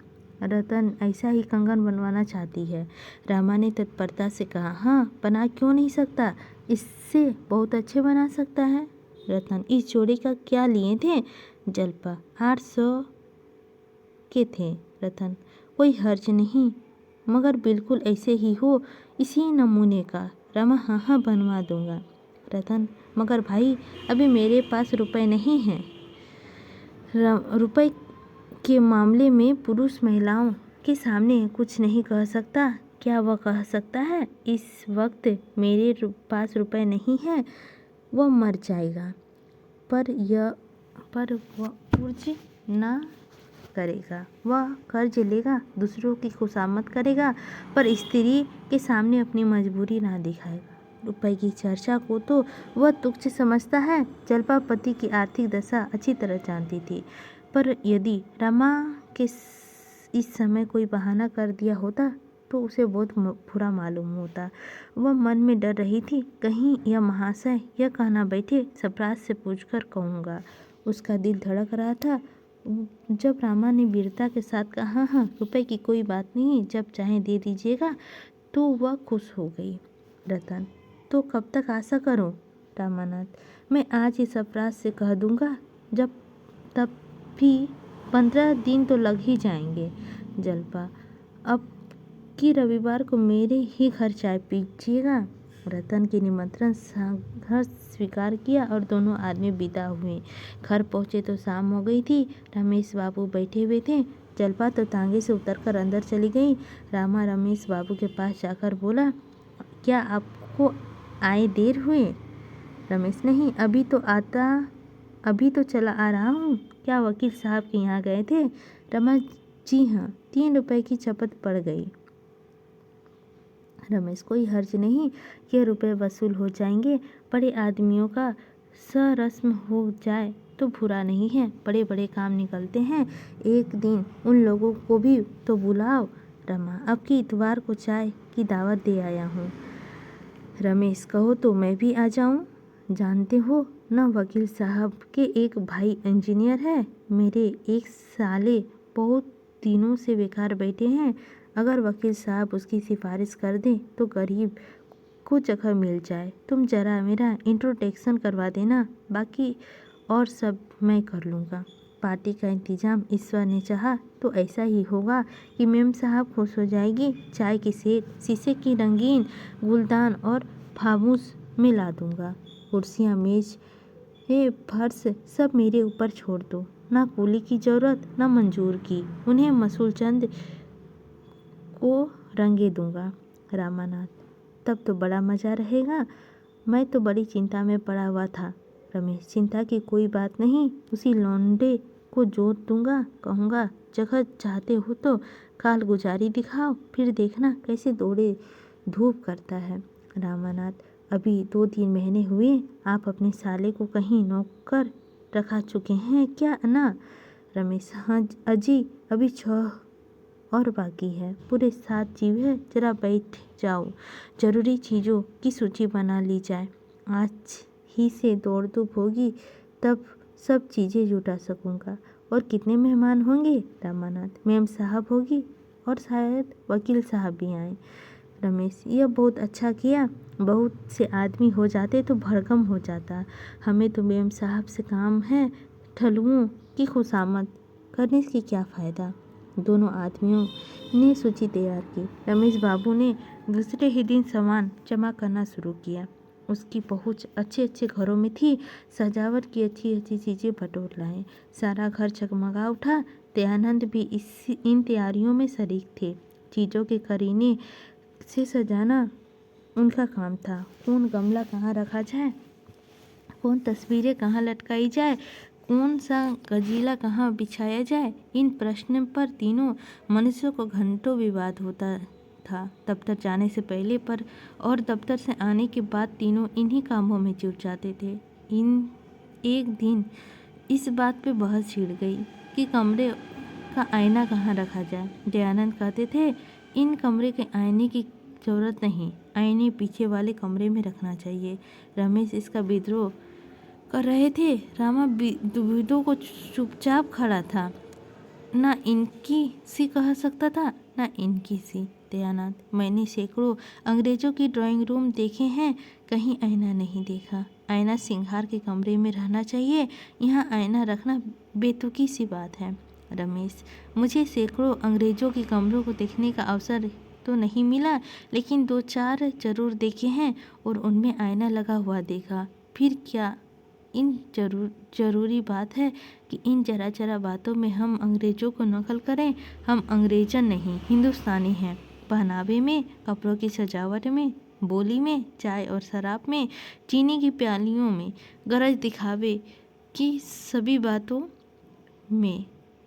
रतन ऐसा ही कंगन बनवाना चाहती है। रामा ने तत्परता से कहा, हाँ, बना क्यों नहीं सकता, इससे बहुत अच्छे बना सकता है। रतन, इस जोड़े का क्या लिए थे। जल्पा, 800 के थे। रतन, कोई हर्ज नहीं, मगर बिल्कुल ऐसे ही हो, इसी नमूने का। रमा, हाँ हाँ, बनवा दूंगा। रतन, मगर भाई, अभी मेरे पास रुपए नहीं हैं। रुपए के मामले में पुरुष महिलाओं के सामने कुछ नहीं कह सकता। क्या वह कह सकता है, इस वक्त मेरे पास रुपए नहीं है, वह मर जाएगा। पर वह कर्ज ना करेगा, वह कर्ज लेगा, दूसरों की खुशामद करेगा, पर स्त्री के सामने अपनी मजबूरी ना दिखाएगा। रुपए की चर्चा को तो वह तुच्छ समझता है। जल्पा पति की आर्थिक दशा अच्छी तरह जानती थी, पर यदि रमा के इस समय कोई बहाना कर दिया होता तो उसे बहुत बुरा मालूम होता। वह मन में डर रही थी, कहीं यह महाशय यह कहना बैठे, सप्रास से पूछकर कहूँगा। उसका दिल धड़क रहा था। जब रामा ने वीरता के साथ कहा, हाँ, रुपए की कोई बात नहीं, जब चाहे दे दीजिएगा, तो वह खुश हो गई। रतन, तो कब तक आशा करूं। रामानाथ, मैं आज ही सप्रास से कह दूंगा, तब भी 15 दिन तो लग ही जाएंगे। जल्पा, अब की रविवार को मेरे ही घर चाय पीजिएगा। रतन के निमंत्रण घर स्वीकार किया और दोनों आदमी विदा हुए। घर पहुँचे तो शाम हो गई थी। रमेश बाबू बैठे हुए थे। जल्पा तो तांगे से उतरकर अंदर चली गई। रामा रमेश बाबू के पास जाकर बोला, क्या आपको आए देर हुए। रमेश, नहीं, अभी तो चला आ रहा हूँ। क्या वकील साहब के यहाँ गए थे। रमा, जी हाँ, 3 रुपए की चपत पड़ गई। रमेश, कोई हर्ज नहीं, यह रुपए वसूल हो जाएंगे। बड़े आदमियों का सरस्म हो जाए तो बुरा नहीं है, बड़े बड़े काम निकलते हैं। एक दिन उन लोगों को भी तो बुलाओ। रमा, अब की इतवार को चाय की दावत दे आया हूँ। रमेश, कहो तो मैं भी आ जाऊँ। जानते हो न, वकील साहब के एक भाई इंजीनियर है, मेरे एक साले बहुत दिनों से बेकार बैठे हैं। अगर वकील साहब उसकी सिफारिश कर दें तो गरीब को जगह मिल जाए। तुम जरा मेरा इंट्रोडक्शन करवा देना, बाकी और सब मैं कर लूँगा। पार्टी का इंतजाम ईश्वर ने चाहा तो ऐसा ही होगा कि मेम साहब खुश हो जाएगी। चाय की सेट, शीशे की रंगीन गुलदान और फानूस में ला दूँगा। कुर्सियाँ, मेज, फर्श सब मेरे ऊपर छोड़ दो। ना कूली की ज़रूरत, ना मंजूर की। उन्हें मसूल चंद को रंगे दूँगा। रामानाथ, तब तो बड़ा मज़ा रहेगा। मैं तो बड़ी चिंता में पड़ा हुआ था। रमेश, चिंता की कोई बात नहीं, उसी लौंडे को जोड़ दूँगा। कहूँगा जगह चाहते हो तो काल गुजारी दिखाओ, फिर देखना कैसे दौड़े धूप करता है। रामानाथ, अभी 2-3 महीने हुए, आप अपने साले को कहीं नौकर रखा चुके हैं क्या ना? रमेश, हाँ अजी, अभी 6 और बाकी है, पूरे 7 जीव है। जरा बैठ जाओ, जरूरी चीज़ों की सूची बना ली जाए। आज ही से दौड़ धूप होगी, तब सब चीज़ें जुटा सकूँगा। और कितने मेहमान होंगे? रामानाथ, मेम साहब होगी और शायद वकील साहब भी आए। रमेश, यह बहुत अच्छा किया। बहुत से आदमी हो जाते तो भड़कम हो जाता। हमें तो मेम साहब से काम है, ठलुओं की खुशामद करने की क्या फ़ायदा। दोनों आदमियों ने सूची तैयार की। रमेश बाबू ने दूसरे ही दिन सामान जमा करना शुरू किया। उसकी पहुंच अच्छे अच्छे घरों में थी। सजावट की अच्छी अच्छी चीज़ें बटोर लाए। सारा घर जगमगा उठा। दयानंद भी इन तैयारियों में शरीक थे। चीज़ों के करीने से सजाना उनका काम था। कौन गमला कहाँ रखा जाए, कौन तस्वीरें कहाँ लटकाई जाए, कौन सा गजीला कहाँ बिछाया जाए, इन प्रश्न पर तीनों मनुष्यों को घंटों विवाद होता था। दफ्तर जाने से पहले पर और दफ्तर से आने के बाद तीनों इन्हीं कामों में जुट जाते थे। एक दिन इस बात पे बहस छिड़ गई कि कमरे का आईना कहाँ रखा जाए। दयानंद कहते थे, इन कमरे के आईने की ज़रूरत नहीं, आईने पीछे वाले कमरे में रखना चाहिए। रमेश इसका विद्रोह कर रहे थे। रामा विदों को चुपचाप खड़ा था। ना इनकी सी कह सकता था, ना इनकी सी। दयानंद, मैंने सैकड़ों अंग्रेजों की ड्राइंग रूम देखे हैं, कहीं आईना नहीं देखा। आईना सिंगार के कमरे में रहना चाहिए, यहाँ आईना रखना बेतुकी सी बात है। रमेश, मुझे सैकड़ों अंग्रेजों के कमरों को देखने का अवसर तो नहीं मिला, लेकिन 2-4 जरूर देखे हैं और उनमें आईना लगा हुआ देखा। फिर क्या इन जरूरी बात है कि इन जरा जरा बातों में हम अंग्रेजों को नकल करें। हम अंग्रेजन नहीं, हिंदुस्तानी हैं। पहनावे में, कपड़ों की सजावट में, बोली में, चाय और शराब में, चीनी की प्यालियों में, गरज दिखावे की सभी बातों में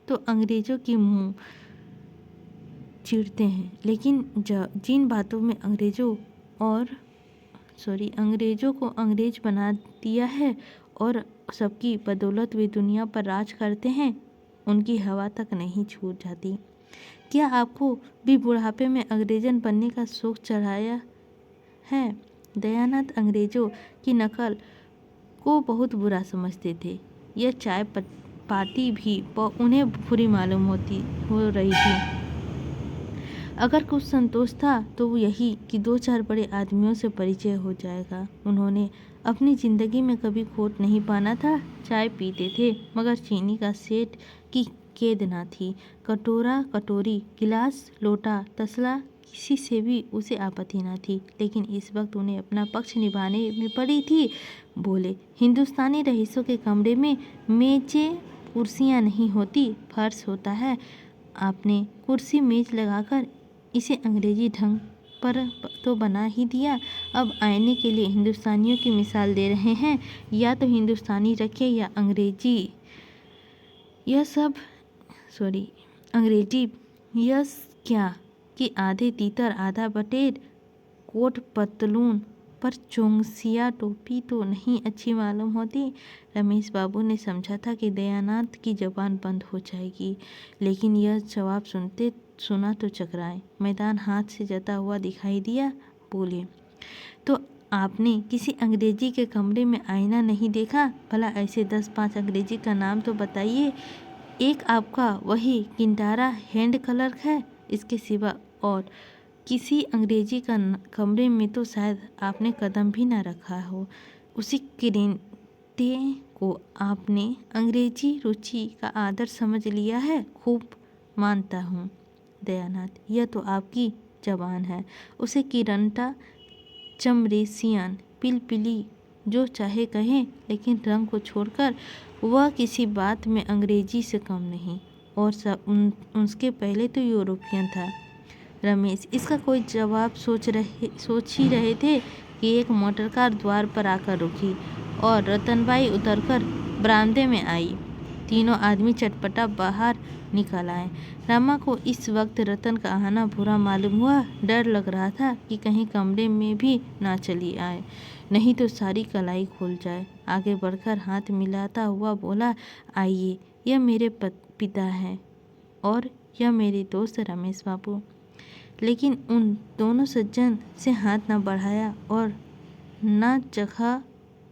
तो अंग्रेजों की मुंह चिढ़ते हैं। लेकिन जिन बातों में अंग्रेजों को अंग्रेज बना दिया है और सबकी बदौलत वे दुनिया पर राज करते हैं, उनकी हवा तक नहीं छूट जाती। क्या आपको भी बुढ़ापे में अंग्रेजन बनने का शौक चढ़ाया है? दयानंद अंग्रेजों की नकल को बहुत बुरा समझते थे। यह चाय पार्टी भी उन्हें बुरी मालूम हो रही थी। अगर कुछ संतोष था तो वो यही कि 2-4 बड़े आदमियों से परिचय हो जाएगा। उन्होंने अपनी ज़िंदगी में कभी खोट नहीं पाना था। चाय पीते थे मगर चीनी का सेठ की कैद ना थी। कटोरा, कटोरी, गिलास, लोटा, तसला किसी से भी उसे आपत्ति ना थी। लेकिन इस वक्त उन्हें अपना पक्ष निभाने में पड़ी थी। बोले, हिंदुस्तानी रईसों के कमरे में मेजें कुर्सियाँ नहीं होती, फर्श होता है। आपने कुर्सी मेज लगाकर इसे अंग्रेजी ढंग पर तो बना ही दिया। अब आईने के लिए हिंदुस्तानियों की मिसाल दे रहे हैं। या तो हिंदुस्तानी रखे या अंग्रेजी। अंग्रेजी यस क्या कि आधे तीतर आधा बटेर, कोट पतलून पर चौंसिया टोपी तो नहीं अच्छी मालूम होती। रमेश बाबू ने समझा था कि दयानंद की जबान बंद हो जाएगी, लेकिन यह जवाब सुना तो चकराए। मैदान हाथ से जता हुआ दिखाई दिया। बोले, तो आपने किसी अंग्रेजी के कमरे में आईना नहीं देखा? भला ऐसे 10-5 अंग्रेजी का नाम तो बताइए। एक आपका वही किंटारा हैंड क्लर्क है, इसके सिवा और किसी अंग्रेजी का कमरे में तो शायद आपने कदम भी ना रखा हो। उसी किरेंटे को आपने अंग्रेजी रुचि का आदर समझ लिया है। खूब मानता हूँ दयानाथ, यह तो आपकी जबान है। उसे किरंटा, चमरेसियन, पिलपिली जो चाहे कहें, लेकिन रंग को छोड़कर वह किसी बात में अंग्रेजी से कम नहीं, और उसके पहले तो यूरोपियन था। रमेश इसका कोई जवाब सोच ही रहे थे कि एक मोटरकार द्वार पर आकर रुकी और रतनबाई उतरकर बरामदे में आई। तीनों आदमी चटपटा बाहर निकल आए। रमा को इस वक्त रतन का आना बुरा मालूम हुआ। डर लग रहा था कि कहीं कमरे में भी ना चली आए, नहीं तो सारी कलाई खुल जाए। आगे बढ़कर हाथ मिलाता हुआ बोला, आइए, यह मेरे पिता हैं और यह मेरे दोस्त रमेश बाबू। लेकिन उन दोनों सज्जन से हाथ न बढ़ाया और न जगह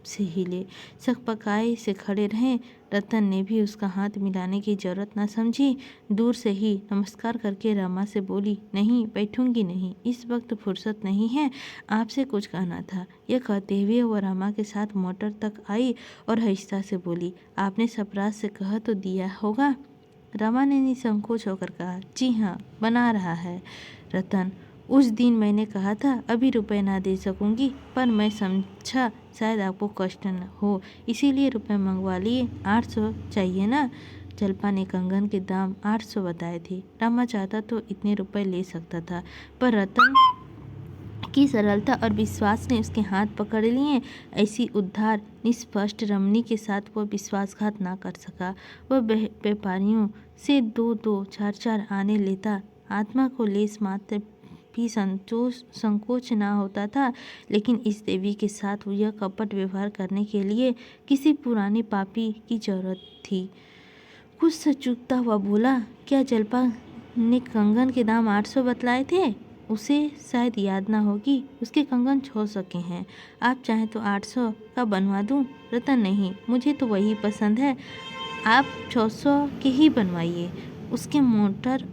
से हिले, सकपकाए से खड़े रहें। रतन ने भी उसका हाथ मिलाने की जरूरत न समझी। दूर से ही नमस्कार करके रमा से बोली, नहीं बैठूंगी नहीं, इस वक्त फुर्सत नहीं है, आपसे कुछ कहना था। यह कहते हुए वह रमा के साथ मोटर तक आई और आहिस्ता से बोली, आपने सपराज से कह तो दिया होगा? रमा ने निसंकोच होकर कहा, जी हाँ, बना रहा है। रतन, उस दिन मैंने कहा था अभी रुपए ना दे सकूंगी, पर मैं समझा शायद आपको कष्ट न हो, इसीलिए रुपए मंगवा लिए। 800 चाहिए ना? जल्पा ने कंगन के दाम 800 बताए थे। रमा चाहता तो इतने रुपए ले सकता था, पर रतन की सरलता और विश्वास ने उसके हाथ पकड़ लिए। ऐसी उद्धार निष्पष्ट रमणी के साथ वह विश्वासघात ना कर सका। वह व्यापारियों से 2-2, 4-4 आने लेता। आत्मा को लेस मात्र भी संकोच ना होता था, लेकिन इस देवी के साथ यह कपट व्यवहार करने के लिए किसी पुरानी पापी की जरूरत थी। कुछ सचुकता हुआ बोला, क्या जल्पा ने कंगन के दाम 800 बतलाए थे? उसे शायद याद ना होगी, उसके कंगन 600 के हैं। आप चाहें तो 800 का बनवा दूं? रतन, नहीं, मुझे तो वही पसंद है, आप 600 के ही बनवाइए। उसके मोटर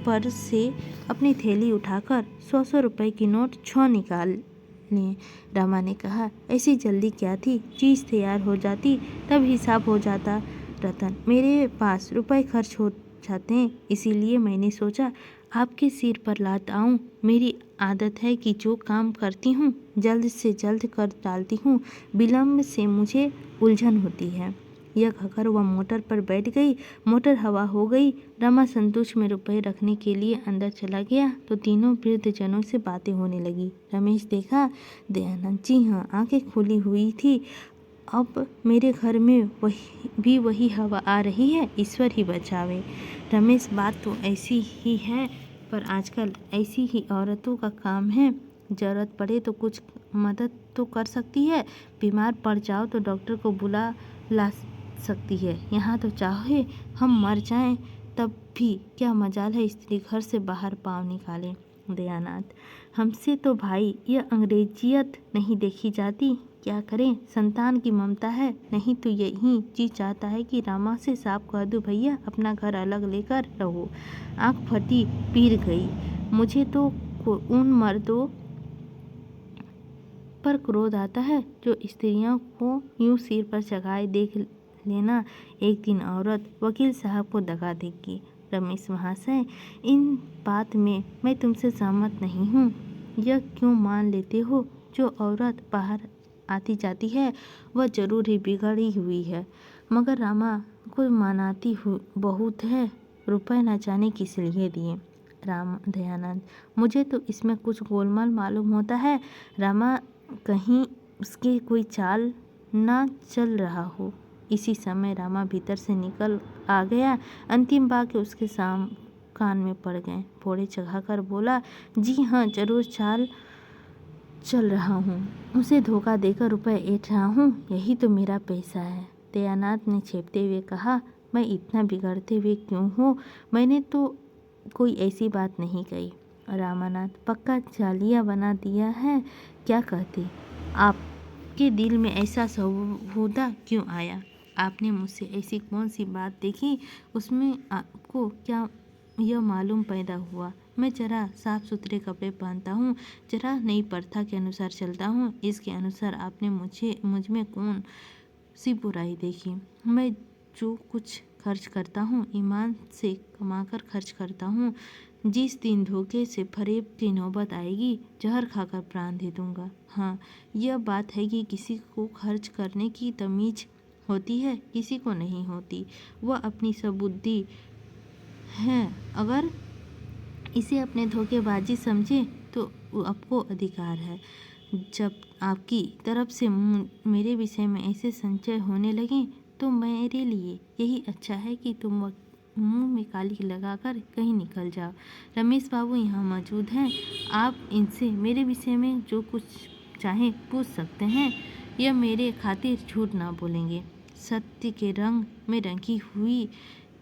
पर से अपनी थैली उठाकर 100 रुपए की नोट 6 निकाल लिए। रमा ने कहा, ऐसी जल्दी क्या थी, चीज़ तैयार हो जाती तब हिसाब हो जाता। रतन, मेरे पास रुपए खर्च हो जाते हैं, इसीलिए मैंने सोचा आपके सिर पर लाद आऊं। मेरी आदत है कि जो काम करती हूँ जल्द से जल्द कर डालती हूँ, विलम्ब से मुझे उलझन होती है। यह कहकर वह मोटर पर बैठ गई। मोटर हवा हो गई। रमा संतोष में रुपए रखने के लिए अंदर चला गया तो तीनों वृद्ध जनों से बातें होने लगी। रमेश देखा, दयानंद, जी हाँ, आंखें खुली हुई थी। अब मेरे घर में वही हवा आ रही है, ईश्वर ही बचावे। रमेश, बात तो ऐसी ही है, पर आजकल ऐसी ही औरतों का काम है, जरूरत पड़े तो कुछ मदद तो कर सकती है, बीमार पड़ जाओ तो डॉक्टर को ला सकती है। यहाँ तो चाहे हम मर जाएं तब भी क्या मजाल है स्त्री घर से बाहर पाँव निकाले। दयानाथ, हमसे तो भाई यह अंग्रेजियत नहीं देखी जाती, क्या करें, संतान की ममता है, नहीं तो यही जी चाहता है कि रामा से साफ कह दूं, भैया अपना घर अलग लेकर रहो। आँख फटी पीर गई। मुझे तो उन मर्दों पर क्रोध आता है जो स्त्रियों को यूं सिर पर चढ़ाए देख लेना। एक दिन औरत वकील साहब को दगा देगी। रमेश महाशय, इन बात में मैं तुमसे सहमत नहीं हूँ। यह क्यों मान लेते हो, जो औरत बाहर आती जाती है वह जरूर ही बिगड़ी हुई है, मगर रामा को मनाती बहुत है, रुपए न जाने किस लिए दिए। दयानंद, मुझे तो इसमें कुछ गोलमाल मालूम होता है। रामा कहीं उसके कोई चाल ना चल रहा हो। इसी समय रामा भीतर से निकल आ गया। अंतिम वाक्य उसके कान में पड़ गए। फोड़े चढ़ाकर बोला, जी हाँ, जरूर चाल चल रहा हूँ, उसे धोखा देकर रुपए ऐंठ रहा हूँ, यही तो मेरा पैसा है। दयानाथ ने छेपते हुए कहा, मैं इतना बिगड़ते हुए क्यों हूँ, मैंने तो कोई ऐसी बात नहीं कही। रामानाथ, पक्का चालिया बना दिया है। क्या कहते? आपके दिल में ऐसा सौदा क्यों आया? आपने मुझसे ऐसी कौन सी बात देखी, उसमें आपको क्या यह मालूम पैदा हुआ? मैं जरा साफ सुथरे कपड़े पहनता हूँ, जरा नई प्रथा के अनुसार चलता हूँ। इसके अनुसार आपने मुझ में कौन सी बुराई देखी? मैं जो कुछ खर्च करता हूँ ईमान से कमाकर खर्च करता हूँ। जिस दिन धोखे से फरेब की नौबत आएगी, जहर खाकर प्राण दे दूंगा। हाँ, यह बात है कि किसी को खर्च करने की तमीज होती है, किसी को नहीं होती। वह अपनी सबुद्धि है। अगर इसे अपने धोखेबाजी समझे तो आपको अधिकार है। जब आपकी तरफ से मेरे विषय में ऐसे संचय होने लगे तो मेरे लिए यही अच्छा है कि तुम मुंह में काली लगाकर कहीं निकल जाओ। रमेश बाबू यहाँ मौजूद हैं, आप इनसे मेरे विषय में जो कुछ चाहें पूछ सकते हैं। यह मेरे खातिर झूठ ना बोलेंगे। सत्य के रंग में रंगी हुई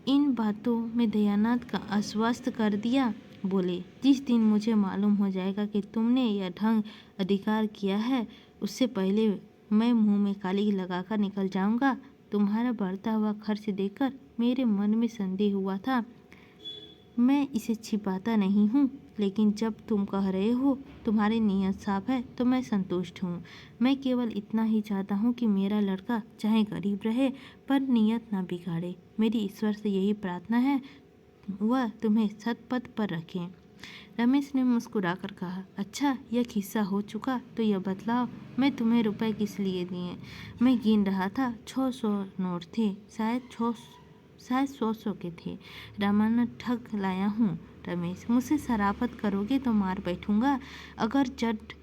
इन बातों में दयानंद का आश्वस्त कर दिया। बोले, जिस दिन मुझे मालूम हो जाएगा कि तुमने यह ढंग अधिकार किया है, उससे पहले मैं मुंह में काली लगाकर निकल जाऊंगा। तुम्हारा बढ़ता हुआ खर्च देखकर मेरे मन में संदेह हुआ था। मैं इसे छिपाता नहीं हूँ, लेकिन जब तुम कह रहे हो तुम्हारी नीयत साफ है तो मैं संतुष्ट हूँ। मैं केवल इतना ही चाहता हूँ कि मेरा लड़का चाहे गरीब रहे पर नीयत ना बिगाड़े। मेरी ईश्वर से यही प्रार्थना है, वह तुम्हें सत्पथ पर रखें। रमेश ने मुस्कुराकर कहा, अच्छा, यह किस्सा हो चुका तो यह बतलाओ, मैं तुम्हें रुपए किस लिए दिए? मैं गिन रहा था, 600 नोट थे, शायद 100 के थे। रामानंद, ठग लाया हूँ। रमेश, मुझसे शराफत करोगे तो मार बैठूंगा। अगर जट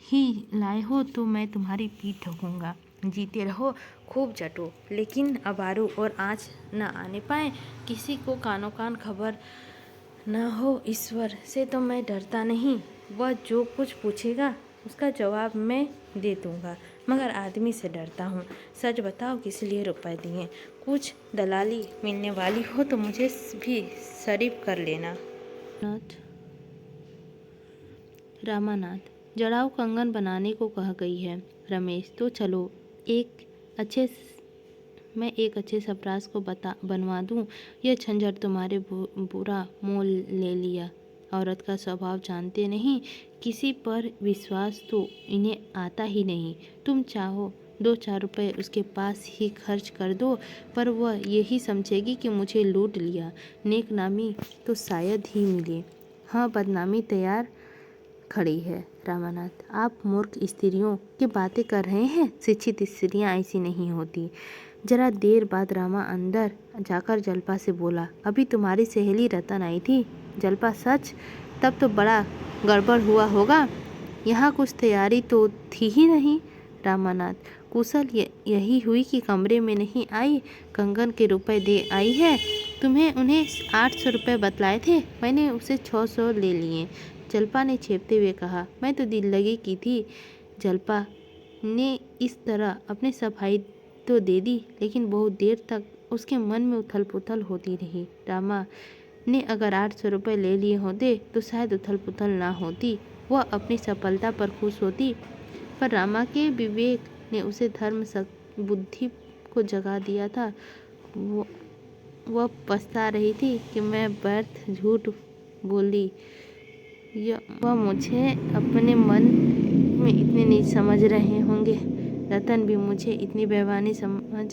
ही लाए हो तो मैं तुम्हारी पीठ ठोकूंगा। जीते रहो, खूब जटो, लेकिन अबारू और आँच न आने पाए, किसी को कानो कान खबर न हो। ईश्वर से तो मैं डरता नहीं, वह जो कुछ पूछेगा उसका जवाब मैं दे दूंगा, मगर आदमी से डरता हूँ। सच बताओ, किस लिए रुपए दिए? कुछ दलाली मिलने वाली हो तो मुझे भी शरीफ कर लेना। रामानाथ, जड़ाऊ कंगन बनाने को कह गई है। रमेश, तो चलो मैं एक अच्छे सप्रास को बनवा दूं। यह झंझट तुम्हारे बुरा मोल ले लिया। औरत का स्वभाव जानते नहीं, किसी पर विश्वास तो इन्हें आता ही नहीं। तुम चाहो 2-4 रुपए उसके पास ही खर्च कर दो, पर वह यही समझेगी कि मुझे लूट लिया। नेक नामी तो शायद ही मिले। हाँ, बदनामी तैयार खड़ी है। रामानाथ, आप मूर्ख स्त्रियों की बातें कर रहे हैं। शिक्षित स्त्रियां ऐसी नहीं होती। जरा देर बाद रामा अंदर जाकर जल्पा से बोला, अभी तुम्हारी सहेली रतन आई थी? जल्पा, सच? तब तो बड़ा गड़बड़ हुआ होगा। यहाँ कुछ तैयारी तो थी ही नहीं। रामानाथ, कुशल यही हुई कि कमरे में नहीं आई, कंगन के रुपए दे आई है। तुम्हें उन्हें 800 रुपये बतलाए थे, मैंने उसे 600 ले लिए। जल्पा ने छेपते हुए कहा, मैं तो दिल लगी की थी। जल्पा ने इस तरह अपनी सफाई तो दे दी, लेकिन बहुत देर तक उसके मन में उथल पुथल होती रही। रामा ने अगर 800 रुपये ले लिए होते तो शायद उथल पुथल ना होती, वह अपनी सफलता पर खुश होती। पर रामा के विवेक ने उसे धर्म बुद्धि को जगा दिया था। वह पछता रही थी कि मैं व्यर्थ झूठ बोली। वह मुझे अपने मन में इतने नीच समझ रहे होंगे, रतन भी मुझे इतनी बेईमानी समझ